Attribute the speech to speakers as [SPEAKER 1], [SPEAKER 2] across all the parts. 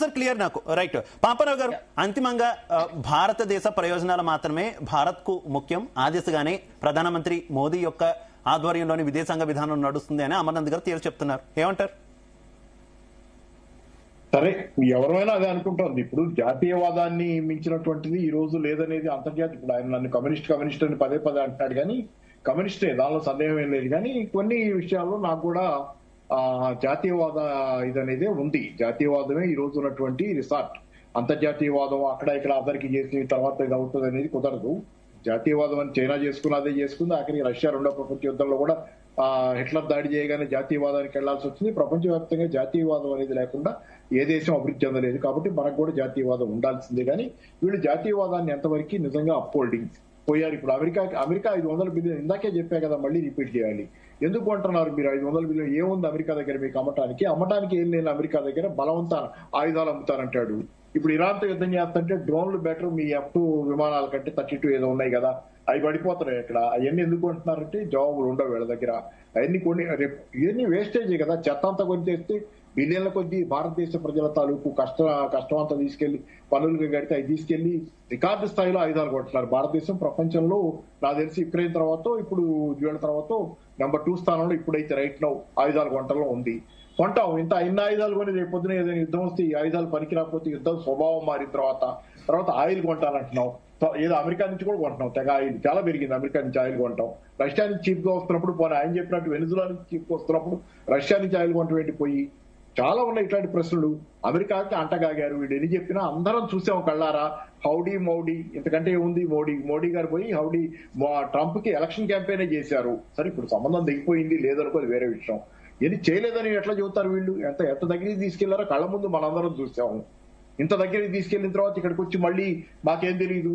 [SPEAKER 1] Sir clear నాకు right. Paparao గారు, అంతిమంగా భారతదేశ ప్రయోజనాలు మాత్రమే భారత్ కు ముఖ్యం, ఆ దిశగానే ప్రధానమంత్రి మోదీ యొక్క ఆధ్వర్యంలోని విదేశాంగ విధానం నడుస్తుంది అని అమర్నాథ్ గారు తేల్చి చెప్తున్నారు. ఏమంటారు?
[SPEAKER 2] సరే, ఎవరైనా అదే అనుకుంటోంది. ఇప్పుడు జాతీయవాదాన్ని మించినటువంటిది ఈ రోజు లేదనేది అంతర్జాతీయ. ఇప్పుడు ఆయన నన్ను కమ్యూనిస్ట్ అని పదే పదే అంటున్నాడు, కానీ కమ్యూనిస్టే, దానిలో సందేహం ఏం లేదు. కానీ కొన్ని విషయాల్లో నాకు కూడా జాతీయవాద ఇదనేదే ఉంది. జాతీయవాదమే ఈ రోజు ఉన్నటువంటి రిసార్ట్. అంతర్జాతీయవాదం అక్కడ ఇక్కడ అందరికి చేసి తర్వాత ఇది అవుతుంది అనేది కుదరదు. జాతీయవాదం అని చైనా అదే చేసుకుంది. ఆఖరికి రష్యా రెండో ప్రపంచ యుద్ధంలో కూడా హిట్లర్ దాడి చేయగానే జాతీయవాదానికి వెళ్లాల్సి వచ్చింది. ప్రపంచవ్యాప్తంగా జాతీయవాదం అనేది లేకుండా ఏ దేశం అభివృద్ధి చెందలేదు. కాబట్టి మనకు కూడా జాతీయవాదం ఉండాల్సిందే. కానీ వీళ్ళు జాతీయవాదాన్ని ఎంతవరకు నిజంగా అప్హోల్డింగ్ పోయారు. ఇప్పుడు అమెరికా 500 బిలియన్, ఇందాకే చెప్పా కదా, మళ్ళీ రిపీట్ చేయాలి. ఎందుకు అంటున్నారు మీరు 500 బిలియన్? ఏముంది అమెరికా దగ్గర మీకు అమ్మటానికి ఏం లేని అమెరికా దగ్గర బలవంత ఆయుధాలు అమ్ముతారంటాడు. ఇప్పుడు ఇరాన్తో యుద్ధం చేస్తుంటే డ్రోన్లు బెటర్, మీ F-2 విమానాల కంటే 32 ఏదో ఉన్నాయి కదా, అవి పడిపోతున్నాయి. ఇక్కడ అవన్నీ ఎందుకు అంటున్నారంటే జవాబులు ఉండవు వీళ్ళ దగ్గర. అవన్నీ కొన్ని ఇవన్నీ వేస్టేజ్ కదా. చెత్త అంతా కొని తెస్తే బిలియన్ల కొద్దీ భారతదేశ ప్రజల తాలూకు కష్టం అంతా తీసుకెళ్లి పనులుగా కడితే అవి తీసుకెళ్లి రికార్డు స్థాయిలో ఆయుధాలు కొంటున్నారు. భారతదేశం ప్రపంచంలో నాకు తెలిసి యుక్రెయిన్ తర్వాత, ఇప్పుడు వీళ్ళ తర్వాత నెంబర్ 2 స్థానంలో ఇప్పుడైతే రైట్ నౌ ఆయుధాలు కొంటలో ఉంది. కొంటాం. ఇన్ని ఆయుధాలు కొని రేపు పొద్దున ఏదైనా యుద్ధం వస్తే ఈ ఆయుధాలు పనికి రాకపోతే యుద్ధం స్వభావం మారిన తర్వాత ఆయిల్ కొంటానంటున్నాం. ఏదో అమెరికా నుంచి కూడా కొంటున్నాం. తెగ ఆయిల్ చాలా పెరిగింది. అమెరికా నుంచి ఆయిల్ కొంటాం. రష్యా నుంచి చీప్ గా వస్తున్నప్పుడు పోనీ ఆయన చెప్పినట్టు వెనిజులా నుంచి చీప్ గా వస్తున్నప్పుడు రష్యా నుంచి ఆయిల్ కొంటాం ఏంటిపోయి. చాలా ఉన్నాయి ఇట్లాంటి ప్రశ్నలు. అమెరికాకి అంటగాగారు. వీడు ఎన్ని చెప్పినా అందరం చూసాం కళ్ళారా. హౌడీ మౌడీ, ఇంతకంటే ఏముంది? మోడీ గారు పోయి హౌడీ ట్రంప్ కి ఎలక్షన్ క్యాంపెయిన్ చేశారు. సరే, ఇప్పుడు సంబంధం దిగిపోయింది లేదనుకోది వేరే విషయం. ఇది చేయలేదని ఎట్లా చెబుతారు వీళ్ళు? ఎంత దగ్గరికి తీసుకెళ్లారో కళ్ళ ముందు మనందరం చూసాము. ఇంత దగ్గరికి తీసుకెళ్లిన తర్వాత ఇక్కడికి వచ్చి మళ్ళీ మాకేం తెలియదు,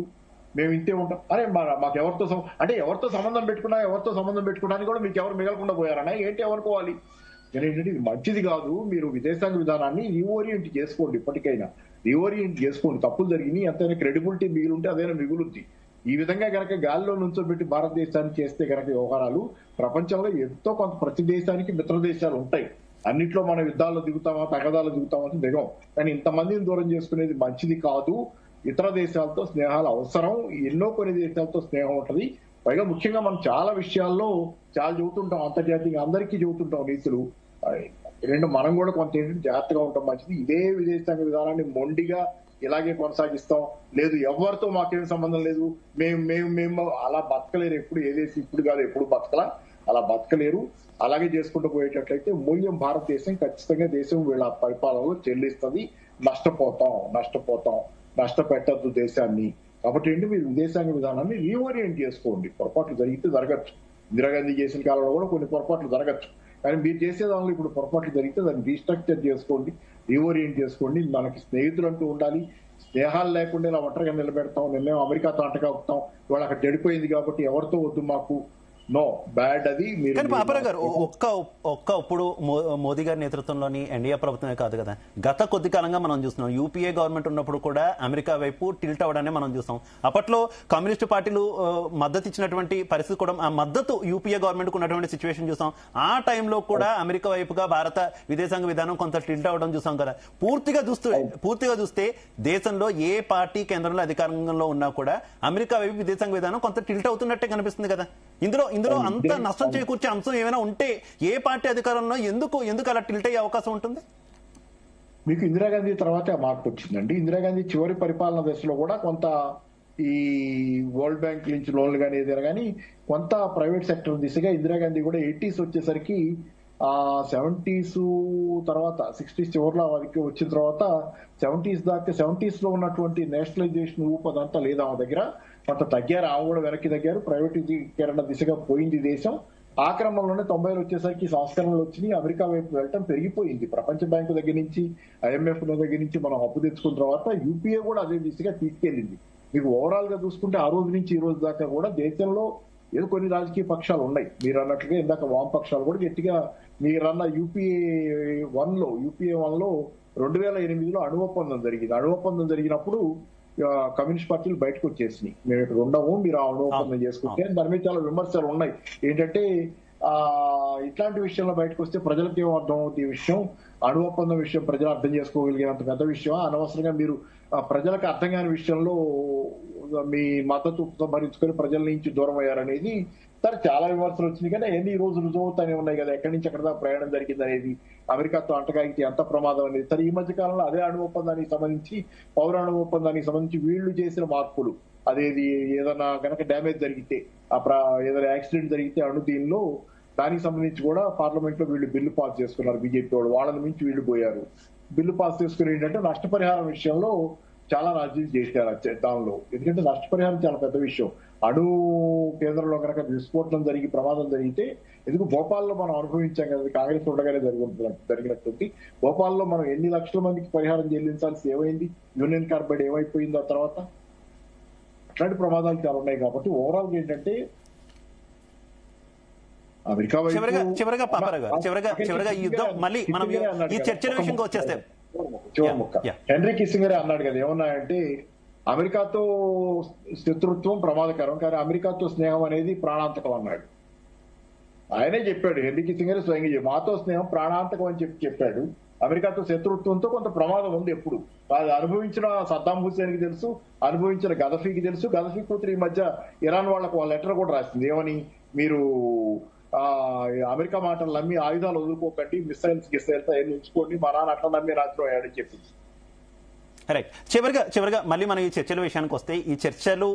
[SPEAKER 2] మేము ఇంతే ఉంటాం. అరే మాకు ఎవరితో సంబంధం పెట్టుకోవడానికి కూడా మీకు ఎవరు మిగలకుండా పోయారన్నా ఏంటి ఎవరుకోవాలి? ఏంటంటే ఇది మంచిది కాదు. మీరు విదేశాంగ విధానాన్ని రీఓరియంట్ చేసుకోండి. ఇప్పటికైనా రీఓరియంట్ చేసుకోండి. తప్పులు జరిగినాయి, ఎంతైనా క్రెడిబిలిటీ మిగిలింటే అదైనా మిగులుద్ది. ఈ విధంగా కనుక గాలిలో నుంచోబెట్టి భారతదేశాన్ని చేస్తే కనుక వ్యవహారాలు ప్రపంచంలో ఎంతో కొంత ప్రతి దేశానికి మిత్ర దేశాలు ఉంటాయి. అన్నిట్లో మనం యుద్ధాల్లో దిగుతామా తగదాలు దిగుతామా అని దిగం. కానీ ఇంతమందిని దూరం చేసుకునేది మంచిది కాదు. ఇతర దేశాలతో స్నేహాలు అవసరం. ఎన్నో కొన్ని దేశాలతో స్నేహం ఉంటది. పైగా ముఖ్యంగా మనం చాలా విషయాల్లో చాలా చెబుతుంటాం, అంతర్జాతీయంగా అందరికీ చెబుతుంటాం నీతులు. మనం కూడా కొంత జాగ్రత్తగా ఉంటాం, మంచిది. ఇదే విదేశాంగ విధానాన్ని మొండిగా ఇలాగే కొనసాగిస్తాం, లేదు ఎవరితో మాకేం సంబంధం లేదు, మేము అలా బతకలేరు. ఎప్పుడు ఏదేసి ఇప్పుడు కాదు ఎప్పుడు అలా బతకలేరు. అలాగే చేసుకుంటూ పోయేటట్లయితే మూల్యం భారతదేశం ఖచ్చితంగా దేశం వీళ్ళ పరిపాలనలో చెల్లిస్తుంది. నష్టపెట్టద్దు దేశాన్ని. కాబట్టి మీరు విదేశాంగ విధానాన్ని రీఓరియంట్ చేసుకోండి. పొరపాట్లు జరిగితే జరగచ్చు. ఇందిరాగాంధీ చేసిన కాలంలో కూడా కొన్ని పొరపాట్లు జరగచ్చు. కానీ మీరు చేసే దానిలో ఇప్పుడు పొరపాట్లు జరిగితే దాన్ని రీస్ట్రక్చర్ చేసుకోండి, రీఓరియంట్ చేసుకోండి. మనకి స్నేహితులు అంటూ ఉండాలి. స్నేహాలు లేకుండా ఇలా ఒంటరిగా నిలబెడతాం, నిన్నేమో అమెరికాతో అంటకాపుతాం, వాళ్ళు అక్కడ చెడిపోయింది కాబట్టి ఎవరితో వద్దు మాకు, నో బ్యాడ్. అది మీరు
[SPEAKER 1] గారు ఇప్పుడు మోదీ గారి నేతృత్వంలోని ఎన్డీఏ ప్రభుత్వమే కాదు కదా, గత కొద్ది కాలంగా మనం చూస్తున్నాం. యూపీఏ గవర్నమెంట్ ఉన్నప్పుడు కూడా అమెరికా వైపు టిల్ట్ అవడాన్ని మనం చూస్తాం. అప్పట్లో కమ్యూనిస్టు పార్టీలు మద్దతు ఇచ్చినటువంటి పరిస్థితి కూడా, ఆ మద్దతు యూపీఏ గవర్నమెంట్ కు ఉన్నటువంటి సిచ్యువేషన్ చూసాం. ఆ టైంలో కూడా అమెరికా వైపుగా భారత విదేశాంగ విధానం కొంత టిల్ట్ అవడం చూసాం కదా. పూర్తిగా చూస్తే దేశంలో ఏ పార్టీ కేంద్రంలో అధికారంలో ఉన్నా కూడా అమెరికా వైపు విదేశాంగ విధానం కొంత టిల్ట్ అవుతున్నట్టే కనిపిస్తుంది కదా. ఇందులో అంత నష్టం చేకూర్చే అంశం ఏమైనా ఉంటే ఏ పార్టీ అధికారంలో ఎందుకు అలా టిల్ట్ అయ్యే అవకాశం ఉంటుంది?
[SPEAKER 2] మీకు ఇందిరాగాంధీ తర్వాతే మార్పు వచ్చిందండి. ఇందిరాగాంధీ చివరి పరిపాలన దశలో కూడా కొంత ఈ వరల్డ్ బ్యాంక్ నుంచి లోన్లు కానీ ఏదైనా కానీ కొంత ప్రైవేట్ సెక్టర్ దిశగా ఇందిరాగాంధీ కూడా 80s వచ్చేసరికి 70s తర్వాత 60s చివరిలో వరకు వచ్చిన తర్వాత 70s దాకా 70s లో ఉన్నటువంటి నేషనలైజేషన్ ఊపు అదంతా లేదు ఆమె దగ్గర. కొంత తగ్గారు, ఆమె కూడా వెనక్కి తగ్గారు. ప్రైవేటీకరణ దిశగా పోయింది దేశం. ఆ క్రమంలోనే 90s వచ్చేసరికి సంస్కరణలు వచ్చినాయి. అమెరికా వైపు వెళ్ళటం పెరిగిపోయింది. ప్రపంచ బ్యాంకు దగ్గర నుంచి, IMF దగ్గర నుంచి మనం అప్పు తెచ్చుకున్న తర్వాత యూపీఏ కూడా అదే దిశగా తీసుకెళ్లింది. మీకు ఓవరాల్ గా చూసుకుంటే ఆ రోజు నుంచి ఈ రోజు దాకా కూడా దేశంలో ఏదో కొన్ని రాజకీయ పక్షాలు ఉన్నాయి. మీరు అన్నట్లుగా ఇందాక వామపక్షాలు కూడా గట్టిగా మీరన్న యూపీఏ 1లో 2008లో అణు ఒప్పందం జరిగినప్పుడు కమ్యూనిస్ట్ పార్టీలు బయటకు వచ్చేసినాయి. మేము ఇక్కడ ఉండము, మీరు ఆ అణు ఒప్పందం చేసుకుంటే. దాని మీద చాలా విమర్శలు ఉన్నాయి. ఏంటంటే ఇట్లాంటి విషయంలో బయటకు వస్తే ప్రజలకు ఏం అర్థం అవుతుంది ఈ విషయం, అణు ఒప్పందం విషయం ప్రజలు అర్థం చేసుకోగలిగినంత పెద్ద విషయం, అనవసరంగా మీరు ప్రజలకు అర్థం కాని విషయంలో మీ మద్దతు ఉపసంహరించుకొని ప్రజల నుంచి దూరం అయ్యారనేది సరే చాలా విమర్శలు వచ్చినాయి. కానీ ఎన్ని రోజులు రుజువు అవుతానే ఉన్నాయి కదా, ఎక్కడి నుంచి ఎక్కడ ప్రయాణం జరిగింది అనేది, అమెరికాతో అంటగాగితే ఎంత ప్రమాదం అనేది. సరే ఈ మధ్య కాలంలో అదే అణు ఒప్పందానికి సంబంధించి, పౌరాణు ఒప్పందానికి సంబంధించి వీళ్ళు చేసిన మార్పులు, అదేది ఏదైనా కనుక డ్యామేజ్ జరిగితే, ఏదైనా యాక్సిడెంట్ జరిగితే అణు దీనిలో దానికి సంబంధించి కూడా పార్లమెంట్ లో వీళ్ళు బిల్లు పాస్ చేసుకున్నారు. బీజేపీ వాళ్ళు వాళ్ళని మించి వీళ్ళు పోయారు. బిల్లు పాస్ చేసుకుని ఏంటంటే నష్టపరిహారం విషయంలో చాలా రాజీ చేశారు దానిలో. ఎందుకంటే నష్టపరిహారం చాలా పెద్ద విషయం. అణు కేంద్రంలో కనుక విస్ఫోటనం జరిగి ప్రమాదం జరిగితే, ఎందుకు భోపాల్లో మనం అనుభవించాం కదా, కాంగ్రెస్ ఉండగానే జరిగినట్టుంది. భోపాల్లో మనం ఎన్ని లక్షల మందికి పరిహారం చెల్లించాల్సి ఏమైంది, యూనియన్ కార్బైడ్ ఏమైపోయింది ఆ తర్వాత, అట్లాంటి ప్రమాదాలు చాలా ఉన్నాయి. కాబట్టి ఓవరాల్ ఏంటంటే అమెరికా
[SPEAKER 1] చివరిగా పాపారావు గారు, చివరిగా ఈ యుద్ధం మళ్ళీ మనం ఈ చర్చల విషయంగా వచ్చేస్తే
[SPEAKER 2] హెన్రీ కిస్సింగరే అన్నాడు కదా, ఏమన్నాయంటే అమెరికాతో శత్రుత్వం ప్రమాదకరం, కానీ అమెరికాతో స్నేహం అనేది ప్రాణాంతకం అన్నాడు. ఆయనే చెప్పాడు, హెన్రీ కిస్సింగరే స్వయంగా మాతో స్నేహం ప్రాణాంతకం అని చెప్పాడు. అమెరికాతో శత్రుత్వంతో కొంత ప్రమాదం ఉంది. ఎప్పుడు అది అనుభవించిన సద్దాం హుసేన్కి తెలుసు, అనుభవించిన గదఫీకి తెలుసు. గదఫీ కూతురు ఈ మధ్య ఇరాన్ వాళ్ళ లెటర్ కూడా రాసింది, ఏమని, మీరు అమెరికా మాటలు నమ్మి ఆయుధాలు వదులుకోకండి, మిసైల్స్ ఉంచుకోండి, మా నాన్న అట్లా నమ్మి రాత్రి అయ్యాడని చెప్పింది.
[SPEAKER 1] రైట్. చివరిగా మళ్ళీ మనం ఈ చర్చల విషయానికి వస్తే, ఈ చర్చలు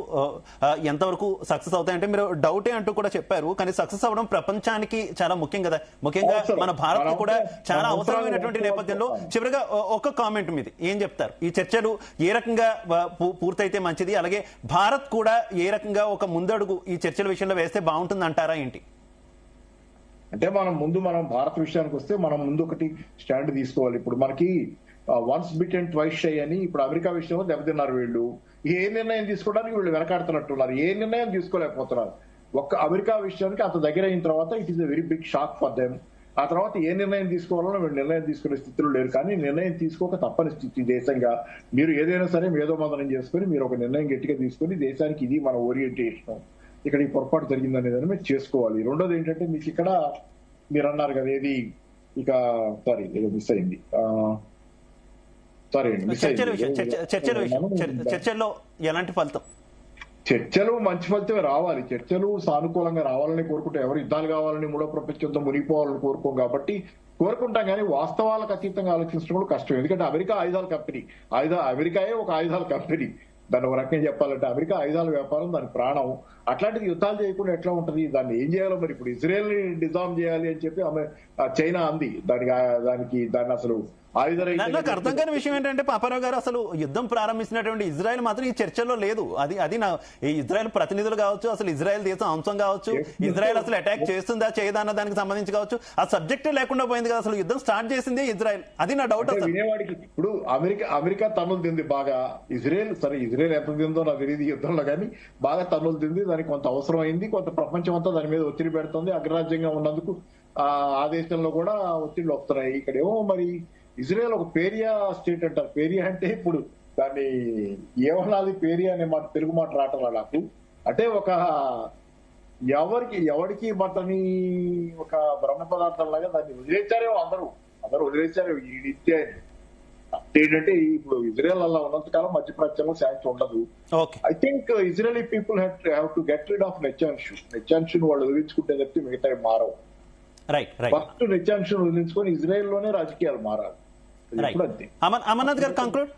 [SPEAKER 1] ఎంతవరకు సక్సెస్ అవుతాయంటే మీరు డౌటే అంటూ కూడా చెప్పారు, కానీ సక్సెస్ అవ్వడం ప్రపంచానికి చాలా ముఖ్యం కదా, ముఖ్యంగా మన భారత్ కూడా చాలా అవసరమైనటువంటి నేపథ్యంలో. చివరిగా ఒక కామెంట్ మీది ఏం చెప్తారు, ఈ చర్చలు ఏ రకంగా పూర్తయితే మంచిది, అలాగే భారత్ కూడా ఏ రకంగా ఒక ముందడుగు ఈ చర్చల విషయంలో వేస్తే బాగుంటుంది అంటారా ఏంటి?
[SPEAKER 2] అంటే మనం భారత్ విషయానికి వస్తే మనం ముందు ఒకటి స్టాండ్ తీసుకోవాలి. ఇప్పుడు మనకి once bit and twice shy అని ఇప్పుడు అమెరికా విషయంలో దెబ్బతిన్నారు వీళ్ళు. ఏ నిర్ణయం తీసుకోవడానికి వీళ్ళు వెనకాడుతున్నట్టున్నారు, ఏ నిర్ణయం తీసుకోలేకపోతున్నారు. ఒక్క అమెరికా విషయానికి అంత దగ్గర అయిన తర్వాత it is a very big shock for them. ఆ తర్వాత ఏ నిర్ణయం తీసుకోవాలన్నా వీళ్ళు నిర్ణయం తీసుకునే స్థితిలో లేరు. కానీ నిర్ణయం తీసుకోక తప్పని స్థితి దేశంగా. మీరు ఏదైనా సరే మేధోమదనం చేసుకుని మీరు ఒక నిర్ణయం గట్టిగా తీసుకుని దేశానికి ఇది మన ఓరియంటేషన్, ఇక్కడ ఈ పొరపాటు జరిగిందనేదని మీరు చేసుకోవాలి. రెండోది ఏంటంటే మీకు ఇక్కడ మీరు అన్నారు కదా, ఏది ఇక సారీ ఏదో మిస్ అయింది,
[SPEAKER 1] చర్చల్లో ఎలాంటి ఫలితం?
[SPEAKER 2] చర్చలు మంచి ఫలితమే రావాలి, చర్చలు సానుకూలంగా రావాలని కోరుకుంటే, ఎవరు యుద్ధాలు కావాలని మూడో ప్రపంచంతో మునిగిపోవాలని కోరుకోం కాబట్టి కోరుకుంటాం. కానీ వాస్తవాలకు అతీతంగా ఆలోచించడం కూడా కష్టం. ఎందుకంటే అమెరికా ఆయుధాల కంపెనీ, అమెరికాయే ఒక ఆయుధాల కంపెనీ. దాన్ని ఒక రకంగా చెప్పాలంటే అమెరికా ఆయుధాల వ్యాపారం దాని ప్రాణం. అట్లాంటిది యుద్ధాలు చేయకుండా ఎట్లా ఉంటది, దాన్ని ఏం చేయాలో మరి. ఇప్పుడు ఇజ్రాయెల్ ని డిజామ్ చేయాలి అని చెప్పి చైనా అంది, దాన్ని అసలు
[SPEAKER 1] నాకు అర్థం కాని విషయం ఏంటంటే పాపారావు గారు, అసలు యుద్ధం ప్రారంభించినటువంటి ఇజ్రాయెల్ మాత్రం ఈ చర్చల్లో లేదు. అది నా ఇజ్రాయెల్ ప్రతినిధులు కావచ్చు, అసలు ఇజ్రాయెల్ దేశం అంశం కావచ్చు, ఇజ్రాయెల్ అసలు అటాక్ చేస్తుందా చేయదా అన్న దానికి సంబంధించి కావచ్చు, ఆ సబ్జెక్టే లేకుండా పోయింది కదా. అసలు యుద్ధం స్టార్ట్ చేసిందే ఇజ్రాయెల్, అది నా డౌట్.
[SPEAKER 2] వినేవాడికి ఇప్పుడు అమెరికా తన్నులు తింది బాగా, ఇజ్రాయెల్ ఎంత తిందో నాకు తెలియదు యుద్ధంలో, కానీ బాగా తన్నులు తింది. దానికి కొంత అవసరం అయింది, కొంత ప్రపంచం అంతా దాని మీద ఒత్తిడి పెడుతుంది. అగ్రరాజ్యంగా ఉన్నందుకు ఆ దేశంలో కూడా ఒత్తిళ్లు వస్తున్నాయి. ఇక్కడేమో మరి ఇజ్రాయెల్ ఒక పేరియా స్టేట్ అంటారు. పేరియా అంటే ఇప్పుడు దాన్ని ఏమనాలి, పేరియా అనే మాట తెలుగు మాట రావటం నాకు. అంటే ఒక ఎవరికి బట్టని ఒక బ్రహ్మ పదార్థం లాగా దాన్ని వదిలేచారేమో, అందరూ వదిలేచారు. ఏంటంటే ఇప్పుడు ఇజ్రాయెల్ అలా ఉన్నంతకాలం మధ్యప్రాచ్యంలో శాంతి ఉండదు. I think Israeli people have to get rid of Netanyahu వాళ్ళు వదిలించుకుంటే తప్పితే మిగతా మారవు. ఫస్ట్ నెచ్చాన్షును వదిలించుకొని ఇజ్రాయెల్ లోనే రాజకీయాలు మారాలి.
[SPEAKER 1] అమర్నాథ్ గారు కంక్లూడ్.